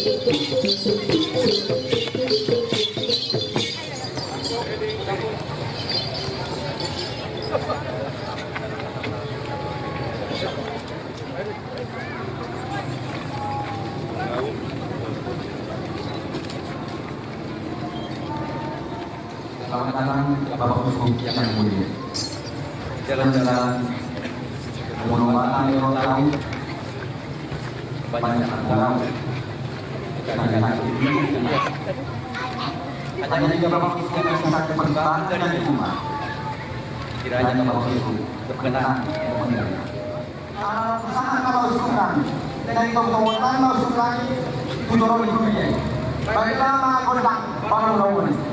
Selamat datang Bapak Uskup yang mulia. Jalan-jalan penghormatan yang tahu banyak orang hanya juga Bapak Uskup yang sangat berbangga dan umat. Kiranya Bapak Uskup berkenan sangat Bapak Uskup kami dengan kemuliaan Bapak Uskup kami Kudoro Ibunya. Baiklah Gondang Baru Lawan.